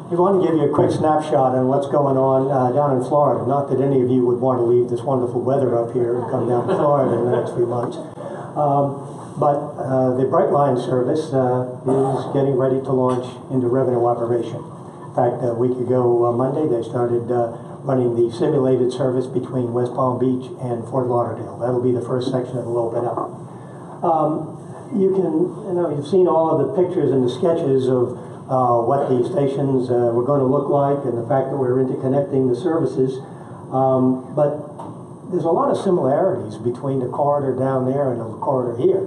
We want to give you a quick snapshot on what's going on down in Florida. Not that any of you would want to leave this wonderful weather up here and come down to Florida in the next few months. But the Brightline service is getting ready to launch into revenue operation. In fact, a week ago Monday, they started running the simulated service between West Palm Beach and Fort Lauderdale. That'll be the first section that'll open up. You've seen all of the pictures and the sketches of what the stations were going to look like and the fact that we're interconnecting the services. But there's a lot of similarities between the corridor down there and the corridor here.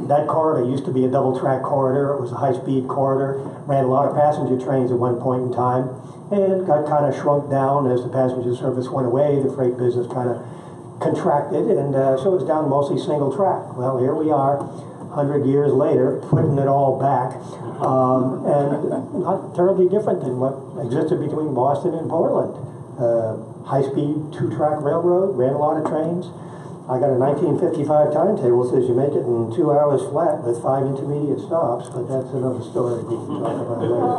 That corridor used to be a double-track corridor. It was a high-speed corridor, ran a lot of passenger trains at one point in time, and got kind of shrunk down as the passenger service went away. The freight business kind of contracted, and so it was down mostly single track. Well, here we are, 100 years later, putting it all back, and not terribly different than what existed between Boston and Portland. High-speed two-track railroad, ran a lot of trains. I got a 1955 timetable, says you make it in 2 hours flat with 5 intermediate stops, but that's another story we can talk about later.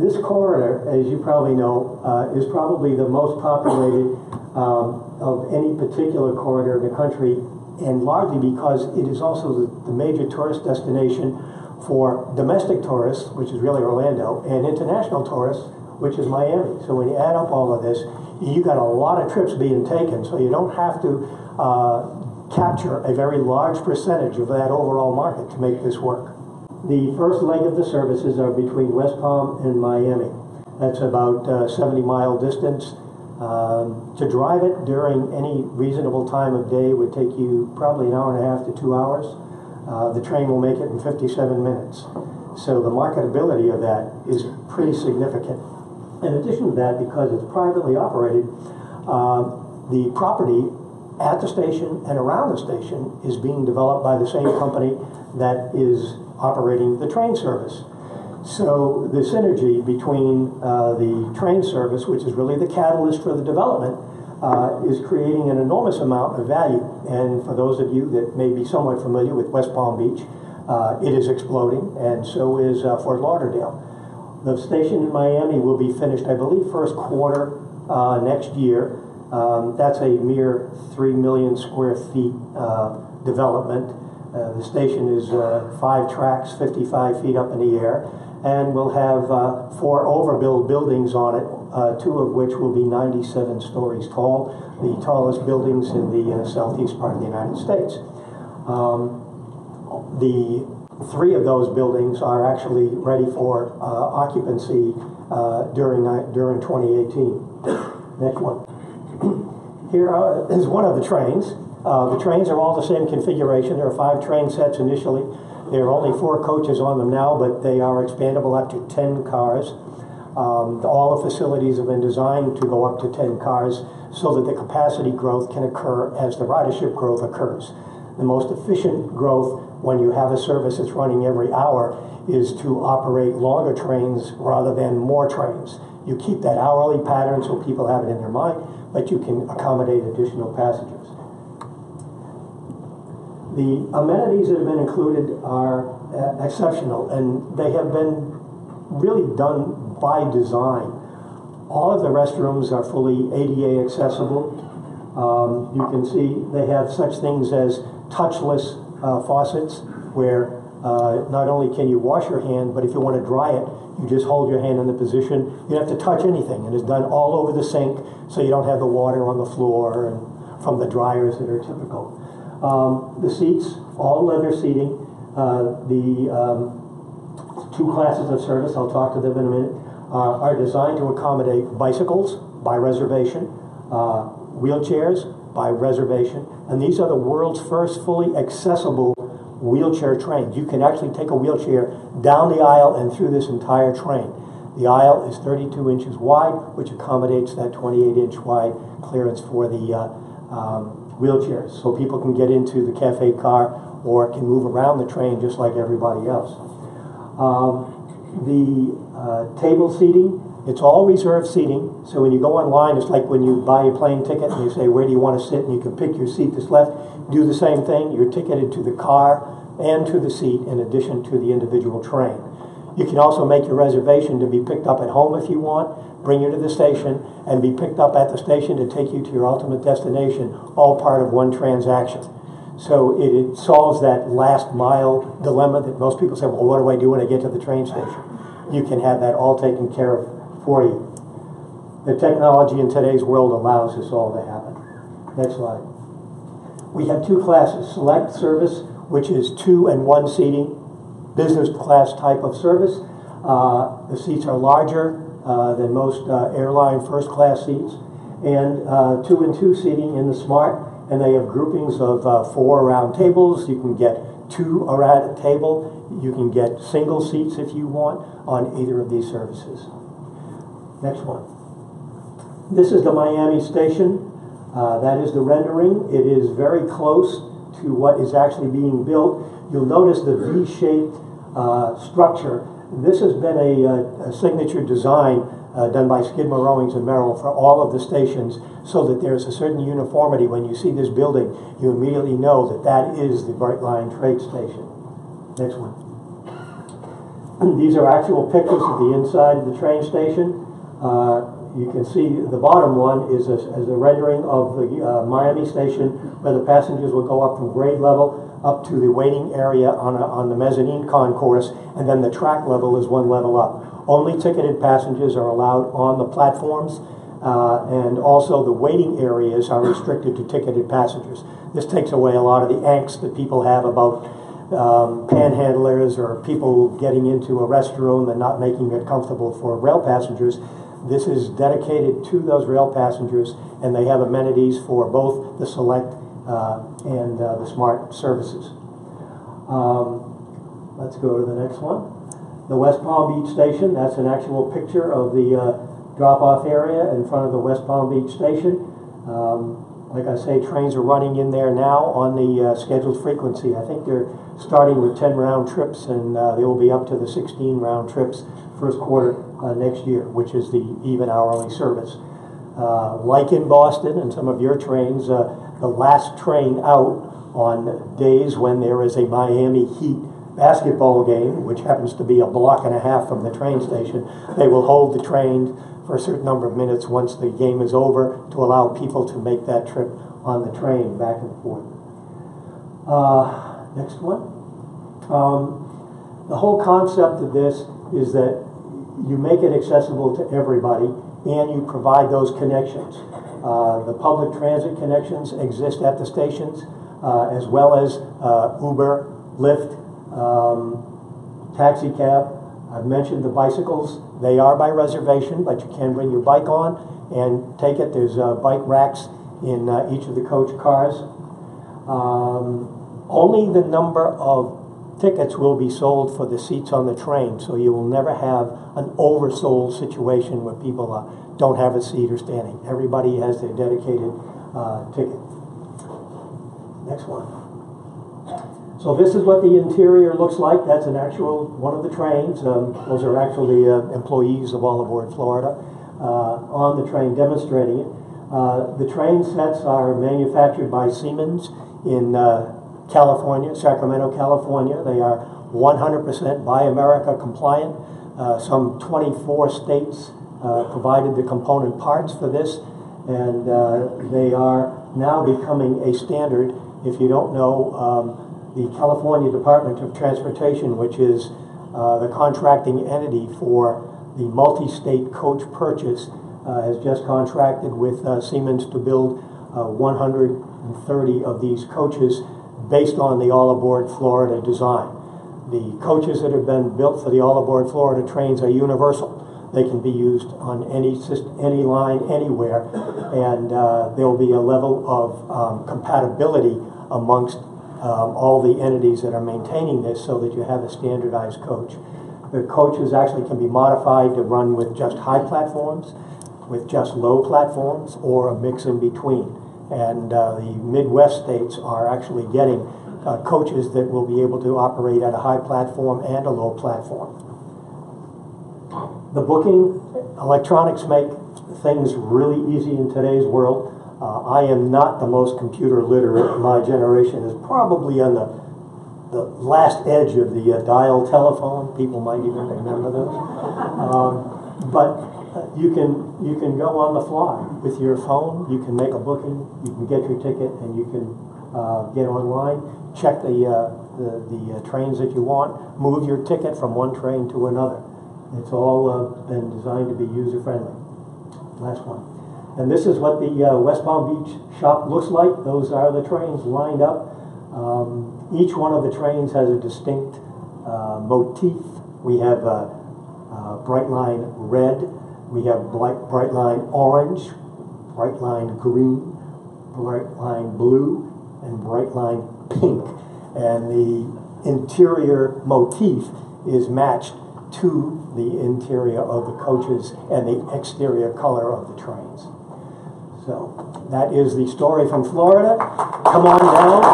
This corridor, as you probably know, is probably the most populated of any particular corridor in the country, and largely because it is also the major tourist destination for domestic tourists, which is really Orlando, and international tourists, which is Miami. So when you add up all of this, you got a lot of trips being taken, so you don't have to capture a very large percentage of that overall market to make this work. The first leg of the services are between West Palm and Miami. That's about 70-mile distance. To drive it during any reasonable time of day would take you probably an hour and a half to 2 hours. The train will make it in 57 minutes. So the marketability of that is pretty significant. In addition to that, because it's privately operated, the property at the station and around the station is being developed by the same company that is operating the train service. So the synergy between the train service, which is really the catalyst for the development, is creating an enormous amount of value. And for those of you that may be somewhat familiar with West Palm Beach, it is exploding, and so is Fort Lauderdale. The station in Miami will be finished, I believe, first quarter next year. That's a mere 3 million square feet development. The station is 5 tracks, 55 feet up in the air, and will have 4 overbuild buildings on it, 2 of which will be 97 stories tall, the tallest buildings in the southeast part of the United States. The 3 of those buildings are actually ready for occupancy during 2018. Next one. Here is one of the trains. The trains are all the same configuration. There are 5 train sets initially. There are only 4 coaches on them now, but they are expandable up to 10 cars. All the facilities have been designed to go up to 10 cars so that the capacity growth can occur as the ridership growth occurs. The most efficient growth when you have a service that's running every hour is to operate longer trains rather than more trains. You keep that hourly pattern so people have it in their mind, but you can accommodate additional passengers. The amenities that have been included are exceptional, and they have been really done by design. All of the restrooms are fully ADA accessible. You can see they have such things as touchless faucets, where not only can you wash your hand, but if you want to dry it, you just hold your hand in the position. You don't have to touch anything, and it's done all over the sink, so you don't have the water on the floor and from the dryers that are typical. The seats, all leather seating. The 2 classes of service, I'll talk to them in a minute, are designed to accommodate bicycles by reservation, wheelchairs by reservation, and these are the world's first fully accessible wheelchair trains. You can actually take a wheelchair down the aisle and through this entire train. The aisle is 32 inches wide, which accommodates that 28-inch wide clearance for the wheelchairs, so people can get into the cafe car or can move around the train just like everybody else. The table seating, it's all reserved seating, so when you go online, it's like when you buy a plane ticket and you say, where do you want to sit, and you can pick your seat that's left. Do the same thing. You're ticketed to the car and to the seat in addition to the individual train. You can also make your reservation to be picked up at home if you want, bring you to the station, and be picked up at the station to take you to your ultimate destination, all part of one transaction. So it solves that last mile dilemma that most people say, well, what do I do when I get to the train station? You can have that all taken care of for you. The technology in today's world allows this all to happen. Next slide. We have two classes: select service, which is 2 and 1 seating, business class type of service. The seats are larger than most airline first class seats, and 2 and 2 seating in the smart, and they have groupings of 4 round tables. You can get 2 around a table. You can get single seats if you want on either of these services. Next one. This is the Miami station. That is the rendering. It is very close to what is actually being built. You'll notice the V-shaped structure. This has been a signature design done by Skidmore, Rowings and Merrill for all of the stations, so that there's a certain uniformity. When you see this building, you immediately know that that is the Brightline Trade Station. Next one. These are actual pictures of the inside of the train station. You can see the bottom one is a rendering of the Miami station, where the passengers will go up from grade level up to the waiting area on the mezzanine concourse, and then the track level is 1 level up. Only ticketed passengers are allowed on the platforms, and also the waiting areas are restricted to ticketed passengers. This takes away a lot of the angst that people have about panhandlers or people getting into a restroom and not making it comfortable for rail passengers. This is dedicated to those rail passengers, and they have amenities for both the select and the smart services. Let's go to the next one. The West Palm Beach station, that's an actual picture of the drop-off area in front of the West Palm Beach station. Like I say, trains are running in there now on the scheduled frequency. I think they're starting with 10 round trips, and they will be up to the 16 round trips first quarter next year, which is the even hourly service. Like in Boston and some of your trains, the last train out on days when there is a Miami Heat basketball game, which happens to be a block and a half from the train station, they will hold the train for a certain number of minutes once the game is over to allow people to make that trip on the train back and forth. Next one. The whole concept of this is that you make it accessible to everybody, and you provide those connections. The public transit connections exist at the stations, as well as Uber, Lyft, taxi cab. I've mentioned the bicycles. They are by reservation, but you can bring your bike on and take it. There's bike racks in each of the coach cars. Only the number of tickets will be sold for the seats on the train, so you will never have an oversold situation where people don't have a seat or standing. Everybody has their dedicated ticket. Next one. So this is what the interior looks like. That's an actual one of the trains. Those are actually employees of All Aboard Florida on the train demonstrating it. The train sets are manufactured by Siemens in California, Sacramento, California. They are 100% Buy America compliant. Some 24 states provided the component parts for this, and they are now becoming a standard. If you don't know, the California Department of Transportation, which is the contracting entity for the multi-state coach purchase, has just contracted with Siemens to build 130 of these coaches based on the All Aboard Florida design. The coaches that have been built for the All Aboard Florida trains are universal. They can be used on any system, any line, anywhere, and there will be a level of compatibility amongst all the entities that are maintaining this, so that you have a standardized coach. The coaches actually can be modified to run with just high platforms, with just low platforms, or a mix in between. And the Midwest states are actually getting coaches that will be able to operate at a high platform and a low platform. The booking electronics make things really easy in today's world. I am not the most computer literate. My generation is probably on the the last edge of the dial telephone. People might even remember those. But you can go on the fly with your phone. You can make a booking. You can get your ticket, and you can get online, check the trains that you want, move your ticket from one train to another. It's all been designed to be user-friendly. Last one. And this is what the West Palm Beach shop looks like. Those are the trains lined up. Each one of the trains has a distinct motif. We have bright line red, we have bright line orange, bright line green, bright line blue, and bright line pink. And the interior motif is matched to the interior of the coaches and the exterior color of the trains. So that is the story from Florida. Come on down.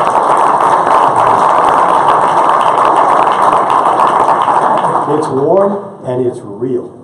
It's warm and it's real.